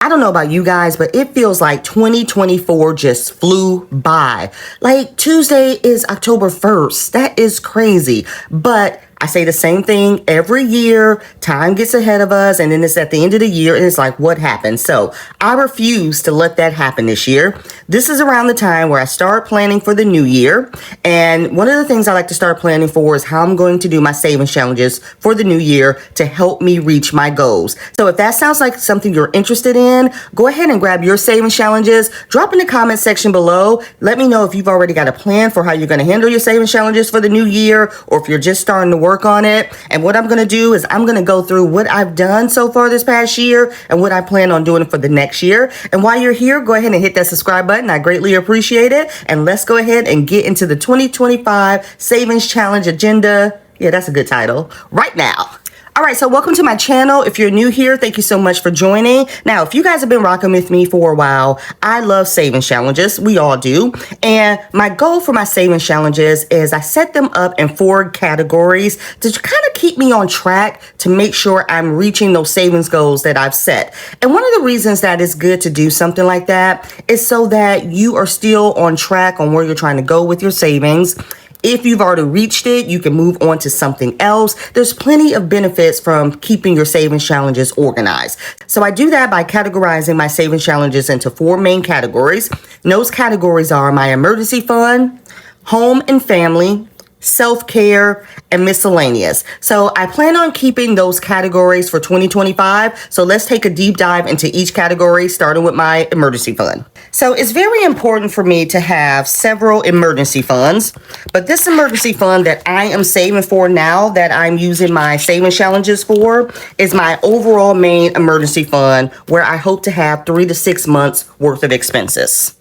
I don't know about you guys, but it feels like 2024 just flew by. Like Tuesday is October 1st. That is crazy. But I say the same thing every year. Time gets ahead of us, and then it's at the end of the year, and it's like, what happened? So I refuse to let that happen this year. This is around the time where I start planning for the new year. And one of the things I like to start planning for is how I'm going to do my savings challenges for the new year to help me reach my goals. So if that sounds like something you're interested in, go ahead and grab your savings challenges. Drop in the comment section below. Let me know if you've already got a plan for how you're going to handle your savings challenges for the new year, or if you're just starting to work on it. And what I'm going to do is I'm going to go through what I've done so far this past year and what I plan on doing for the next year. And while you're here, go ahead and hit that subscribe button. I greatly appreciate it. And let's go ahead and get into the 2025 Savings Challenge Agenda. Yeah, that's a good title. Right now. All right, so welcome to my channel. If you're new here, thank you so much for joining. Now, if you guys have been rocking with me for a while, I love savings challenges. We all do. And my goal for my savings challenges is I set them up in 4 categories to kind of keep me on track to make sure I'm reaching those savings goals that I've set. And one of the reasons that it's good to do something like that is so that you are still on track on where you're trying to go with your savings. If you've already reached it, you can move on to something else. There's plenty of benefits from keeping your savings challenges organized. So I do that by categorizing my savings challenges into 4 main categories. And those categories are my emergency fund, home and family, self-care, and miscellaneous. So I plan on keeping those categories for 2025. So let's take a deep dive into each category, starting with my emergency fund. So it's very important for me to have several emergency funds, but this emergency fund that I am saving for now, that I'm using my savings challenges for, is my overall main emergency fund, where I hope to have 3 to 6 months worth of expenses.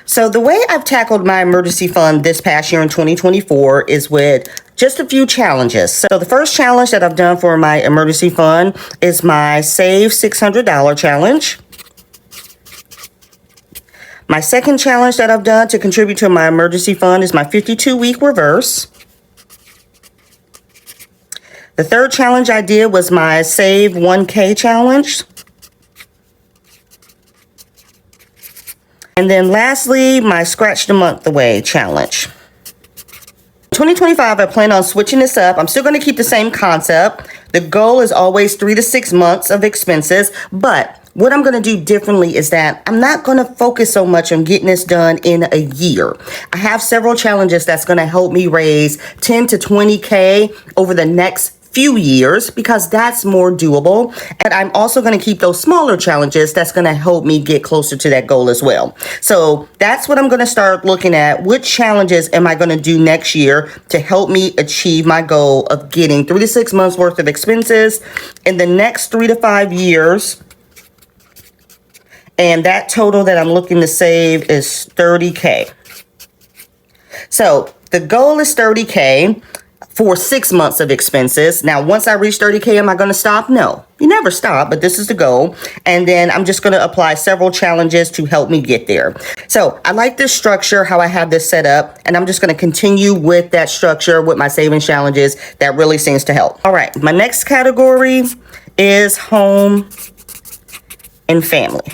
So the way I've tackled my emergency fund this past year in 2024 is with just a few challenges. So the first challenge that I've done for my emergency fund is my Save $600 challenge. My second challenge that I've done to contribute to my emergency fund is my 52-week reverse. The third challenge I did was my Save 1K challenge. And then lastly, my Scratch the Month Away challenge. 2025, I plan on switching this up. I'm still going to keep the same concept. The goal is always 3 to 6 months of expenses, but what I'm going to do differently is that I'm not going to focus so much on getting this done in a year. I have several challenges that's going to help me raise 10 to 20K over the next few years, because that's more doable. And I'm also going to keep those smaller challenges that's going to help me get closer to that goal as well. So that's what I'm going to start looking at. Which challenges am I going to do next year to help me achieve my goal of getting 3 to 6 months worth of expenses in the next 3 to 5 years? And that total that I'm looking to save is 30K. So the goal is 30K. For 6 months of expenses. Now, once I reach 30K, am I going to stop? No, you never stop, but this is the goal. And then I'm just going to apply several challenges to help me get there. So I like this structure, how I have this set up, and I'm just going to continue with that structure with my savings challenges. That really seems to help. All right, my next category is home and family.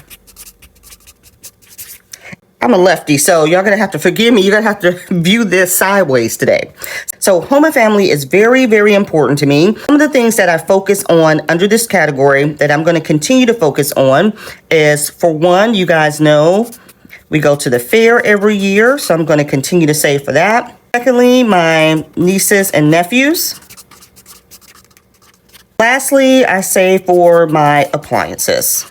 I'm a lefty, so y'all gonna have to forgive me. You're gonna have to view this sideways today. So home and family is very, very important to me. Some of the things that I focus on under this category that I'm gonna continue to focus on is, for one, you guys know we go to the fair every year, so I'm gonna continue to save for that. Secondly, my nieces and nephews. Lastly, I save for my appliances.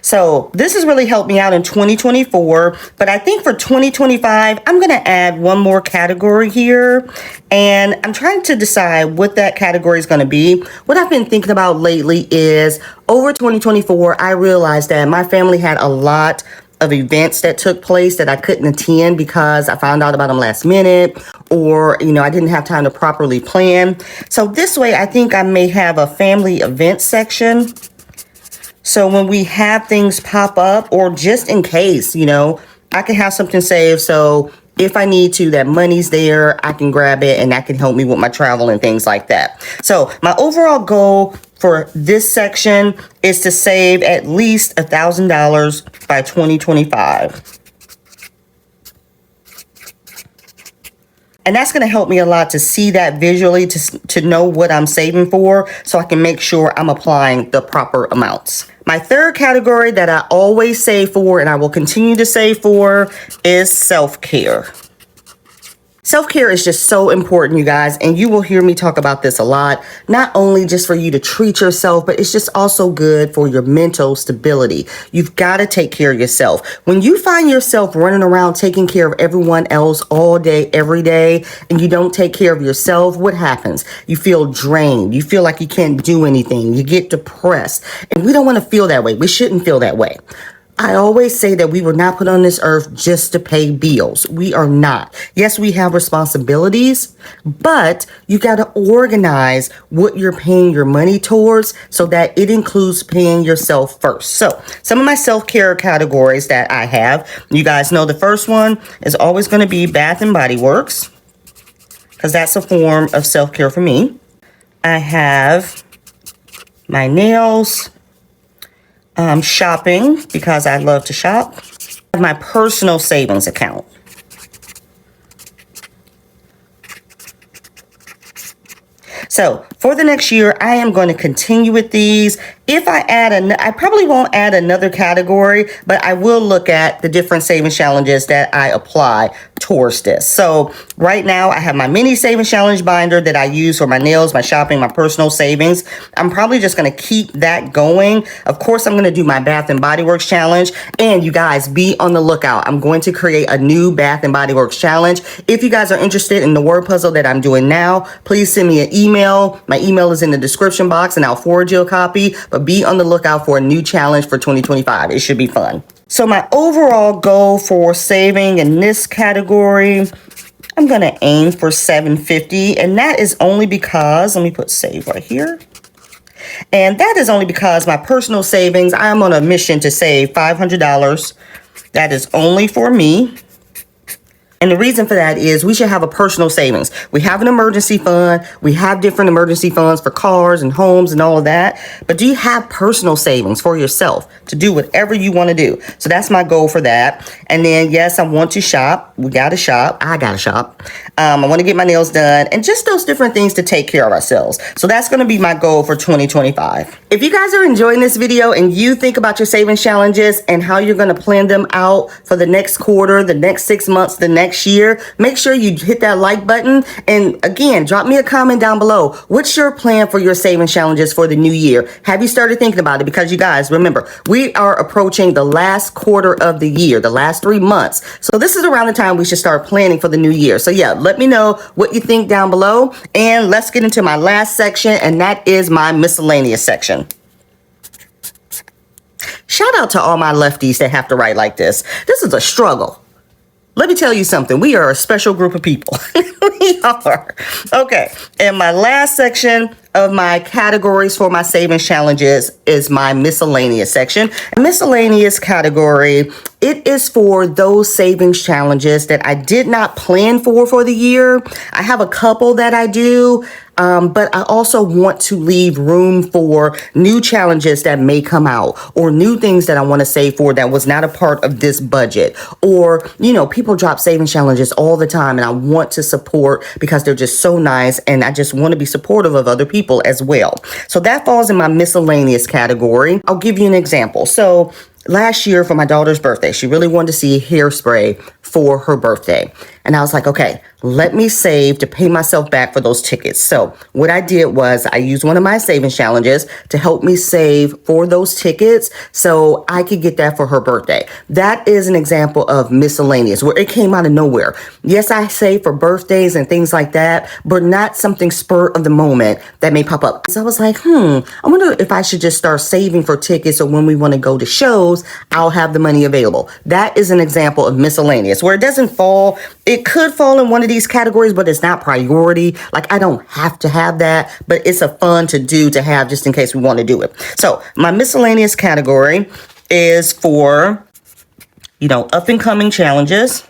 So this has really helped me out in 2024, but I think for 2025, I'm going to add one more category here, and I'm trying to decide what that category is going to be. What I've been thinking about lately is, over 2024, I realized that my family had a lot of events that took place that I couldn't attend because I found out about them last minute, or, I didn't have time to properly plan. So this way, I think I may have a family event section. So when we have things pop up, or just in case, I can have something saved. So if I need to, that money's there, I can grab it and that can help me with my travel and things like that. So my overall goal for this section is to save at least $1,000 by 2025. And that's going to help me a lot to see that visually, to know what I'm saving for, so I can make sure I'm applying the proper amounts. My third category that I always save for, and I will continue to save for, is self-care. Self-care is just so important, you guys, and you will hear me talk about this a lot, not only just for you to treat yourself, but it's just also good for your mental stability. You've got to take care of yourself. When you find yourself running around taking care of everyone else all day, every day, and you don't take care of yourself, what happens? You feel drained. You feel like you can't do anything. You get depressed, and we don't want to feel that way. We shouldn't feel that way. I always say that we were not put on this earth just to pay bills. We are not. Yes, we have responsibilities, but you got to organize what you're paying your money towards so that it includes paying yourself first. So some of my self-care categories that I have, you guys know the first one is always going to be Bath and Body Works, because that's a form of self-care for me. I have my nails, shopping, because I love to shop. I have my personal savings account. So for the next year, I am going to continue with these. If I add I probably won't add another category, but I will look at the different savings challenges that I apply towards this. So right now I have my mini savings challenge binder that I use for my nails, my shopping, my personal savings. I'm probably just going to keep that going. Of course, I'm going to do my Bath and Body Works challenge, and you guys be on the lookout. I'm going to create a new Bath and Body Works challenge. If you guys are interested in the word puzzle that I'm doing now, please send me an email. My email is in the description box and I'll forward you a copy, but be on the lookout for a new challenge for 2025. It should be fun. So my overall goal for saving in this category, I'm going to aim for $750, and that is only because, let me put save right here. And that is only because my personal savings, I'm on a mission to save $500. That is only for me. And the reason for that is we should have a personal savings. We have an emergency fund. We have different emergency funds for cars and homes and all of that. But do you have personal savings for yourself to do whatever you want to do? So that's my goal for that. And then, yes, I want to shop. We got to shop. I got to shop. I want to get my nails done and just those different things to take care of ourselves. So that's going to be my goal for 2025. If you guys are enjoying this video and you think about your savings challenges and how you're going to plan them out for the next quarter, the next 6 months, the next year, make sure you hit that like button. And again, drop me a comment down below. What's your plan for your savings challenges for the new year? Have you started thinking about it? Because you guys, remember, we are approaching the last quarter of the year, the last 3 months. So this is around the time we should start planning for the new year. So yeah, let me know what you think down below. And let's get into my last section, and that is my miscellaneous section. Shout out to all my lefties that have to write like this. This is a struggle. Let me tell you something. We are a special group of people. We are. Okay. And my last section of my categories for my savings challenges is my miscellaneous section. Miscellaneous category, it is for those savings challenges that I did not plan for the year. I have a couple that I do, but I also want to leave room for new challenges that may come out, or new things that I want to save for that was not a part of this budget. Or, you know, people drop savings challenges all the time, and I want to support because they're just so nice, and I just want to be supportive of other people as well. So that falls in my miscellaneous category. I'll give you an example. So last year for my daughter's birthday, she really wanted to see hairspray for her birthday. And I was like, okay, let me save to pay myself back for those tickets. So what I did was I used one of my savings challenges to help me save for those tickets so I could get that for her birthday. That is an example of miscellaneous, where it came out of nowhere. Yes, I save for birthdays and things like that, but not something spur of the moment that may pop up. So I was like, I wonder if I should just start saving for tickets, so when we want to go to shows, I'll have the money available. That is an example of miscellaneous, where it doesn't fall. It could fall in one of these categories, but it's not priority. Like, I don't have to have that, but it's a fun to do to have just in case we want to do it. So my miscellaneous category is for, up and coming challenges.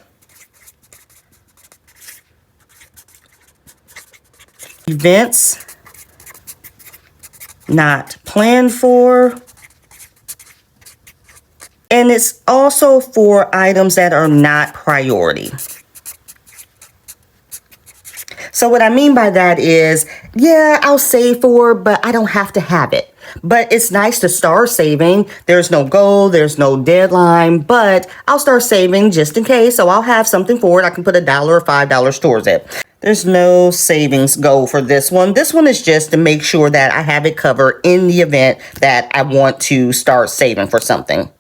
events not planned for. And it's also for items that are not priority. So what I mean by that is, yeah, I'll save for it, but I don't have to have it. But it's nice to start saving. There's no goal, there's no deadline, but I'll start saving just in case. So I'll have something for it. I can put $1 or $5 towards it. There's no savings goal for this one. This one is just to make sure that I have it covered in the event that I want to start saving for something.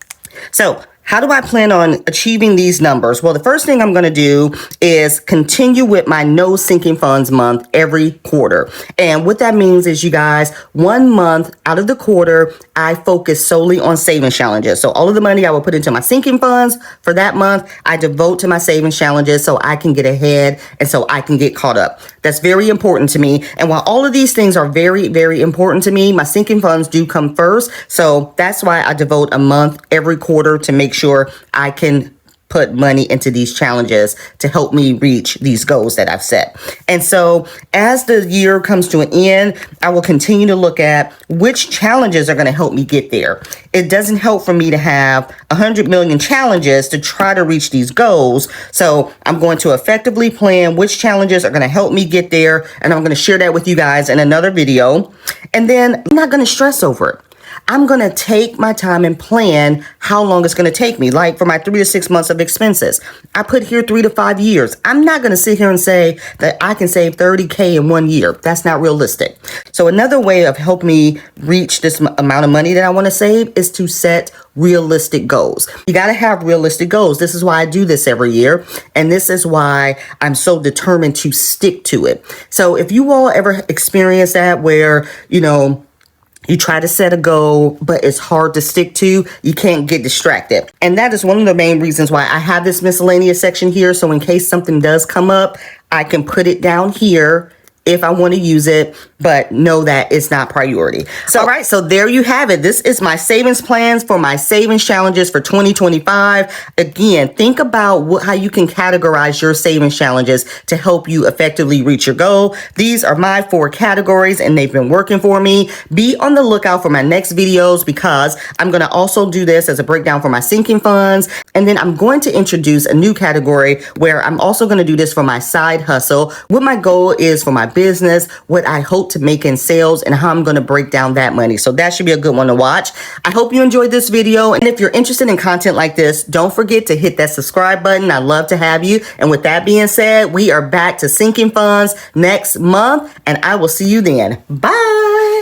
So how do I plan on achieving these numbers? Well, the first thing I'm going to do is continue with my no sinking funds month every quarter. And what that means is, you guys, 1 month out of the quarter, I focus solely on savings challenges. So all of the money I will put into my sinking funds for that month, I devote to my savings challenges so I can get ahead and so I can get caught up. That's very important to me. And while all of these things are very, very important to me, my sinking funds do come first. So that's why I devote a month every quarter to make sure I can put money into these challenges to help me reach these goals that I've set. And so as the year comes to an end, I will continue to look at which challenges are going to help me get there. It doesn't help for me to have 100 million challenges to try to reach these goals. So I'm going to effectively plan which challenges are going to help me get there. And I'm going to share that with you guys in another video. And then I'm not going to stress over it. I'm going to take my time and plan how long it's going to take me. Like for my 3 to 6 months of expenses, I put here 3 to 5 years. I'm not going to sit here and say that I can save 30K in 1 year. That's not realistic. So another way of helping me reach this amount of money that I want to save is to set realistic goals. You got to have realistic goals. This is why I do this every year. And this is why I'm so determined to stick to it. So if you all ever experience that where, you try to set a goal, but it's hard to stick to, you can't get distracted. And that is one of the main reasons why I have this miscellaneous section here. So in case something does come up, I can put it down here if I want to use it, but know that it's not priority. So, all right, so there you have it. This is my savings plans for my savings challenges for 2025. Again, think about how you can categorize your savings challenges to help you effectively reach your goal. These are my 4 categories and they've been working for me. Be on the lookout for my next videos because I'm going to also do this as a breakdown for my sinking funds. And then I'm going to introduce a new category where I'm also going to do this for my side hustle. What my goal is for my business, what I hope to make in sales, and how I'm going to break down that money. So that should be a good one to watch. I hope you enjoyed this video. And if you're interested in content like this, don't forget to hit that subscribe button. I'd love to have you. And with that being said, we are back to sinking funds next month, and I will see you then. Bye.